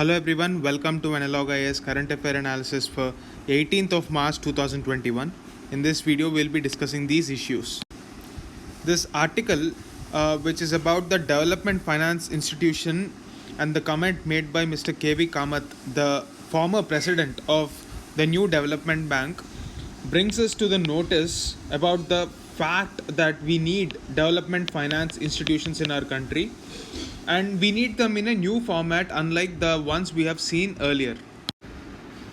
Hello everyone, welcome to Analog IS Current Affair Analysis for 18th of March 2021. In this video, we'll be discussing these issues. This article, which is about the Development Finance Institution and the comment made by Mr. K.V. Kamath, the former president of the New Development Bank, brings us to the notice about the fact that we need development finance institutions in our country, and we need them in a new format unlike the ones we have seen earlier.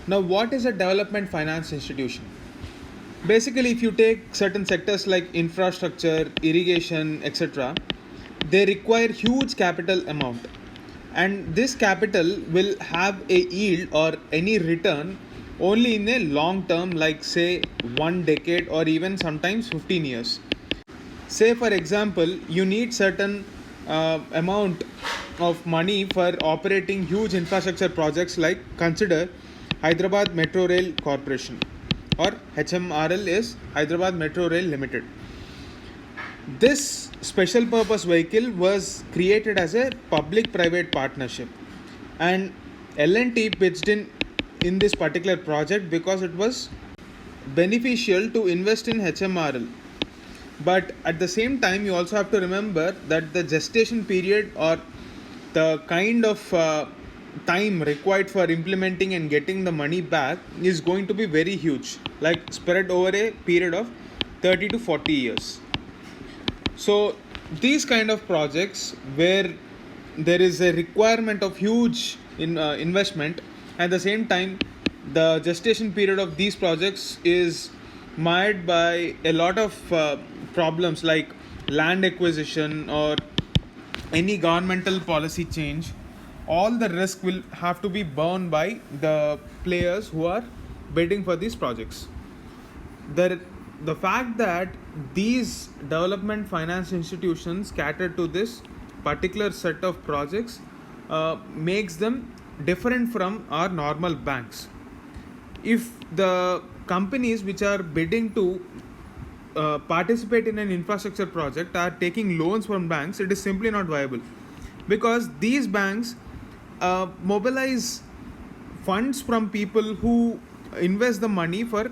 Now, what is a development finance institution? Basically, if you take certain sectors like infrastructure, irrigation, etc., they require huge capital amount, and this capital will have a yield or any return only in a long term, like say 1 decade or even sometimes 15 years. Say for example, you need certain amount of money for operating huge infrastructure projects, like consider Hyderabad Metro Rail Corporation, or HMRL is Hyderabad Metro Rail Limited. This special purpose vehicle was created as a public private partnership, and L&T pitched in this particular project because it was beneficial to invest in HMRL. But at the same time, you also have to remember that the gestation period, or the kind of time required for implementing and getting the money back, is going to be very huge, like spread over a period of 30 to 40 years. So these kind of projects where there is a requirement of huge investment, at the same time the gestation period of these projects is marred by a lot of problems like land acquisition or any governmental policy change. All the risk will have to be borne by the players who are bidding for these projects. The fact that these development finance institutions cater to this particular set of projects makes them different from our normal banks. If the companies which are bidding to participate in an infrastructure project are taking loans from banks, it is simply not viable, because these banks mobilize funds from people who invest the money for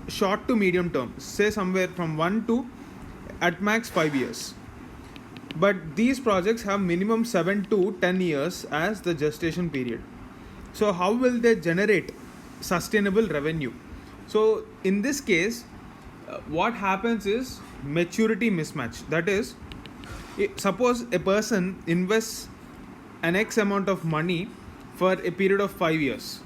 short to medium term, say somewhere from 1 to at max 5 years. But these projects have minimum 7 to 10 years as the gestation period. So how will they generate sustainable revenue? So in this case, what happens is maturity mismatch. That is, suppose a person invests an X amount of money for a period of 5 years.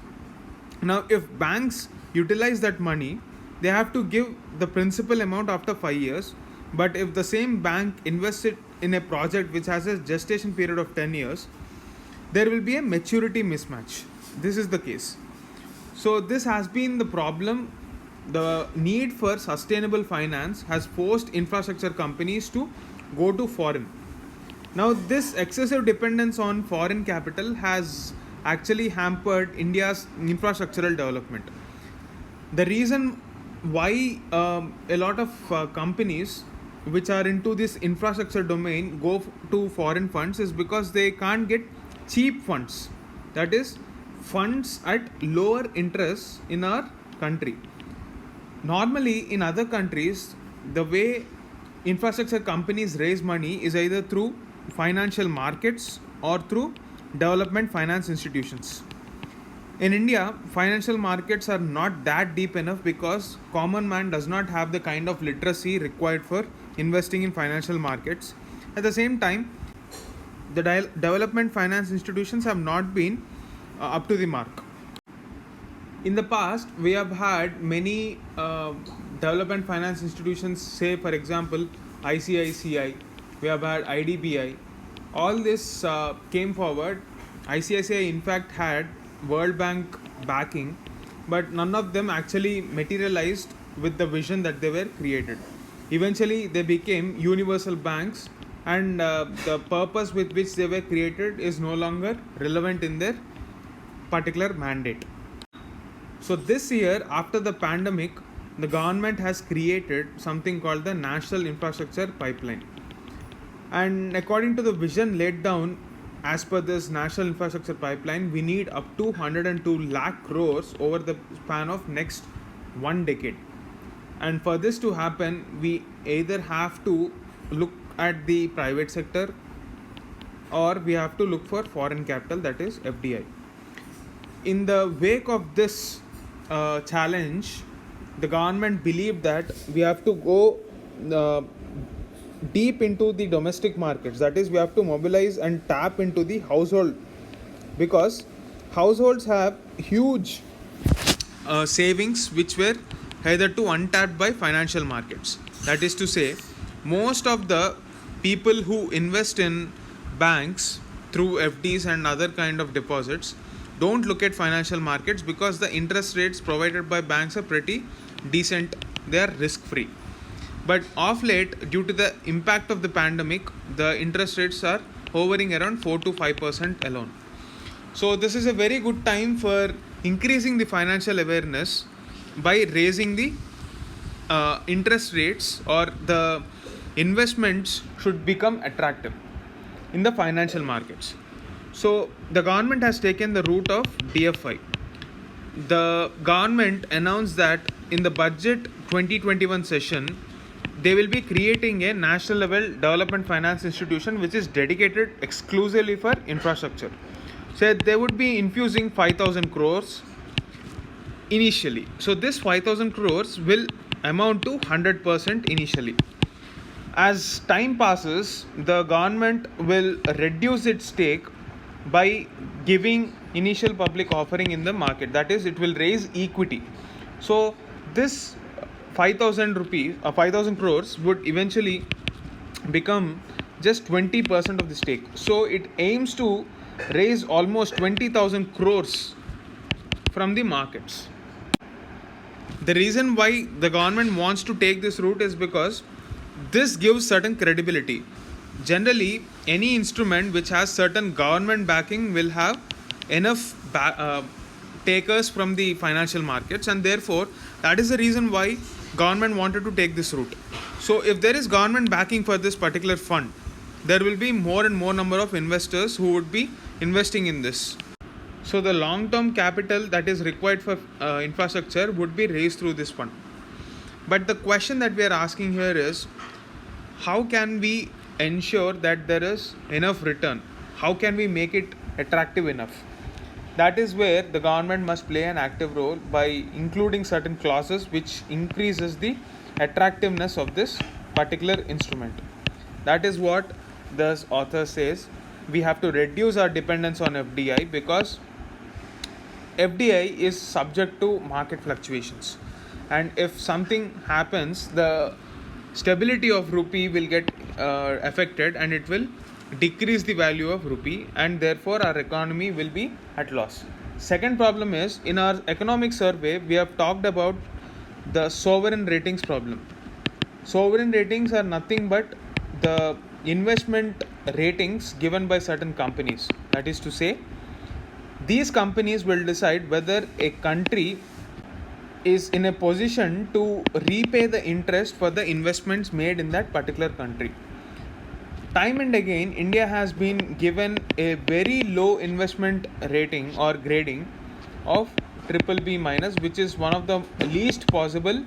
Now, if banks utilize that money, they have to give the principal amount after 5 years. But if the same bank invests it in a project which has a gestation period of 10 years, there will be a maturity mismatch. This is the case. So this has been the problem. The need for sustainable finance has forced infrastructure companies to go to foreign. Now, this excessive dependence on foreign capital has actually hampered India's infrastructural development. The reason why a lot of companies which are into this infrastructure domain go to foreign funds is because they can't get cheap funds, that is, funds at lower interest in our country. Normally, in other countries, the way infrastructure companies raise money is either through financial markets or through development finance institutions. In India, financial markets are not that deep enough because common man does not have the kind of literacy required for investing in financial markets. At the same time, the development finance institutions have not been up to the mark. In the past, we have had many development finance institutions, say for example ICICI, we have had IDBI. All this came forward. ICICI in fact had World Bank backing, but none of them actually materialized with the vision that they were created. Eventually, they became universal banks, and the purpose with which they were created is no longer relevant in their particular mandate. So this year, after the pandemic, the government has created something called the National Infrastructure Pipeline. And according to the vision laid down as per this national infrastructure pipeline, we need up to 102 lakh crores over the span of next 1 decade. And for this to happen, we either have to look at the private sector, or we have to look for foreign capital, that is FDI. In the wake of this challenge, the government believed that we have to go uh, deep into the domestic markets, that is we have to mobilize and tap into the household, because households have huge savings which were hitherto untapped by financial markets. That is to say, most of the people who invest in banks through FDs and other kind of deposits don't look at financial markets, because the interest rates provided by banks are pretty decent, they are risk free. But of late, due to the impact of the pandemic, the interest rates are hovering around 4 to 5% alone. So this is a very good time for increasing the financial awareness by raising the interest rates, or the investments should become attractive in the financial markets. So the government has taken the route of DFI. The government announced that in the budget 2021 session, they will be creating a national level development finance institution which is dedicated exclusively for infrastructure. So they would be infusing 5,000 crores initially. So this 5,000 crores will amount to 100% initially. As time passes, the government will reduce its stake by giving initial public offering in the market, that is it will raise equity. So this 5,000 crores would eventually become just 20% of the stake. So it aims to raise almost 20,000 crores from the markets. The reason why the government wants to take this route is because this gives certain credibility. Generally, any instrument which has certain government backing will have enough takers from the financial markets, and therefore that is the reason why government wanted to take this route. So if there is government backing for this particular fund, there will be more and more number of investors who would be investing in this. So the long term capital that is required for infrastructure would be raised through this fund. But the question that we are asking here is, how can we ensure that there is enough return? How can we make it attractive enough? That is where the government must play an active role by including certain clauses which increases the attractiveness of this particular instrument. That is what this author says. We have to reduce our dependence on FDI, because FDI is subject to market fluctuations, and if something happens, the stability of rupee will get affected, and it will decrease the value of rupee, and therefore our economy will be at loss. Second problem is, in our economic survey we have talked about the sovereign ratings problem. Sovereign ratings are nothing but the investment ratings given by certain companies. That is to say, these companies will decide whether a country is in a position to repay the interest for the investments made in that particular country. Time and again, India has been given a very low investment rating or grading of triple B minus, which is one of the least possible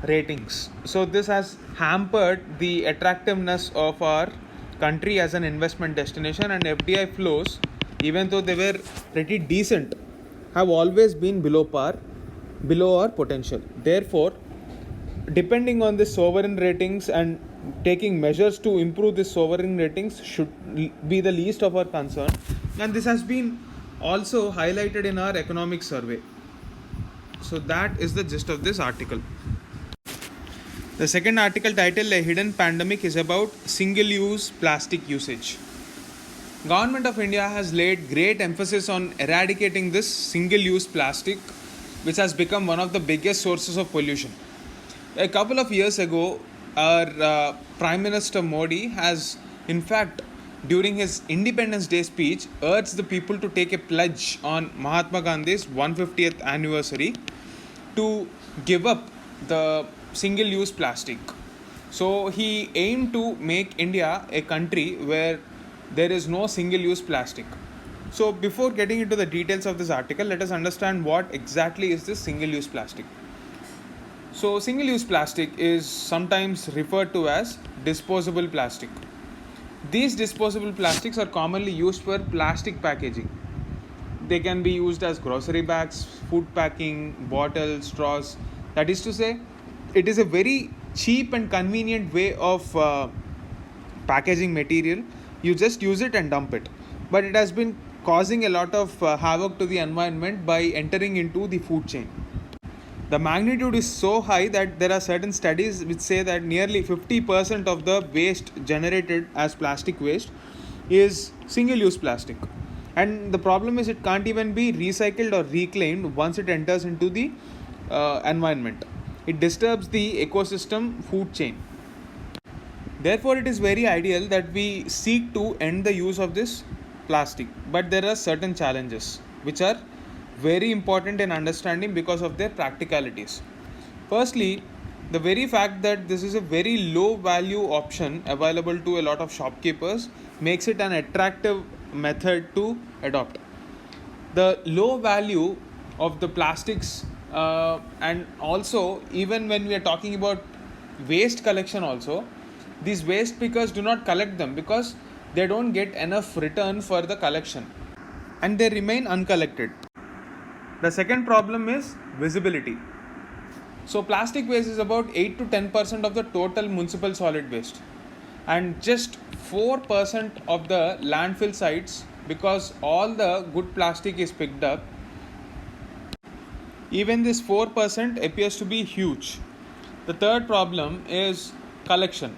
ratings. So this has hampered the attractiveness of our country as an investment destination, and FDI flows, even though they were pretty decent, have always been below par, below our potential. Therefore, depending on the sovereign ratings and taking measures to improve the sovereign ratings should be the least of our concern, and this has been also highlighted in our economic survey. So that is the gist of this article. The second article, titled A Hidden Pandemic, is about single-use plastic usage. Government of India has laid great emphasis on eradicating this single-use plastic, which has become one of the biggest sources of pollution. A couple of years ago, our Prime Minister Modi has, in fact, during his Independence Day speech, urged the people to take a pledge on Mahatma Gandhi's 150th anniversary to give up the single-use plastic. So he aimed to make India a country where there is no single-use plastic. So before getting into the details of this article, let us understand what exactly is this single-use plastic. So single-use plastic is sometimes referred to as disposable plastic. These disposable plastics are commonly used for plastic packaging. They can be used as grocery bags, food packing, bottles, straws. That is to say, it is a very cheap and convenient way of packaging material. You just use it and dump it. But it has been causing a lot of havoc to the environment by entering into the food chain. The magnitude is so high that there are certain studies which say that nearly 50% of the waste generated as plastic waste is single use plastic. And the problem is it can't even be recycled or reclaimed once it enters into the environment. It disturbs the ecosystem food chain. Therefore, it is very ideal that we seek to end the use of this plastic. But there are certain challenges which are very important in understanding because of their practicalities. Firstly, the very fact that this is a very low value option available to a lot of shopkeepers makes it an attractive method to adopt. The low value of the plastics, and also even when we are talking about waste collection also, these waste pickers do not collect them because they don't get enough return for the collection and they remain uncollected. The second problem is visibility. So plastic waste is about 8 to 10% of the total municipal solid waste, and just 4% of the landfill sites, because all the good plastic is picked up. Even this 4% appears to be huge. The third problem is collection.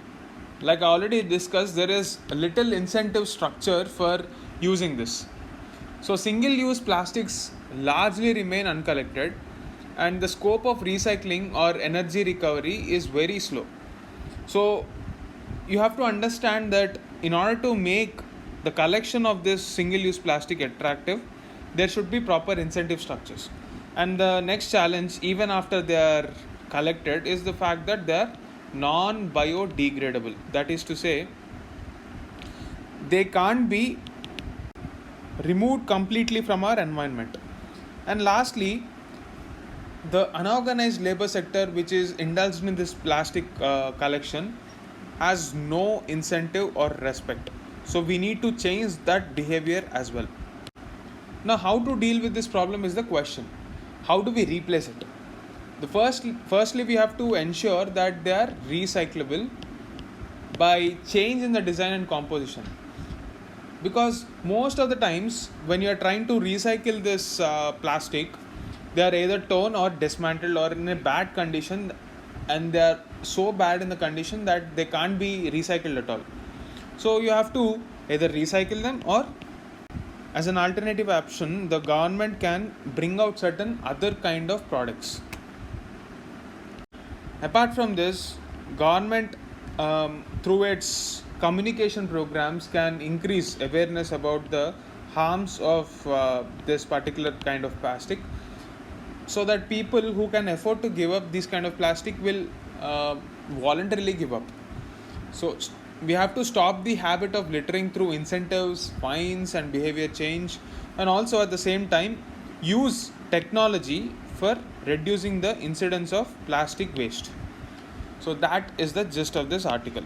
Like I already discussed, there is a little incentive structure for using this. So single-use plastics largely remain uncollected, and the scope of recycling or energy recovery is very slow. So you have to understand that in order to make the collection of this single-use plastic attractive, there should be proper incentive structures. And the next challenge, even after they are collected, is the fact that they are non-biodegradable. That is to say, they can't be removed completely from our environment. And lastly, the unorganized labor sector which is indulged in this plastic collection has no incentive or respect. So we need to change that behavior as well. Now, how to deal with this problem is the question. How do we replace it? Firstly, we have to ensure that they are recyclable by change in the design and composition. Because most of the times when you are trying to recycle this plastic, they are either torn or dismantled or in a bad condition, and they are so bad in the condition that they can't be recycled at all. So you have to either recycle them, or as an alternative option, the government can bring out certain other kind of products. Apart from this, government through its communication programs can increase awareness about the harms of this particular kind of plastic, so that people who can afford to give up this kind of plastic will voluntarily give up. So we have to stop the habit of littering through incentives, fines and behavior change, and also at the same time use technology for reducing the incidence of plastic waste. So that is the gist of this article.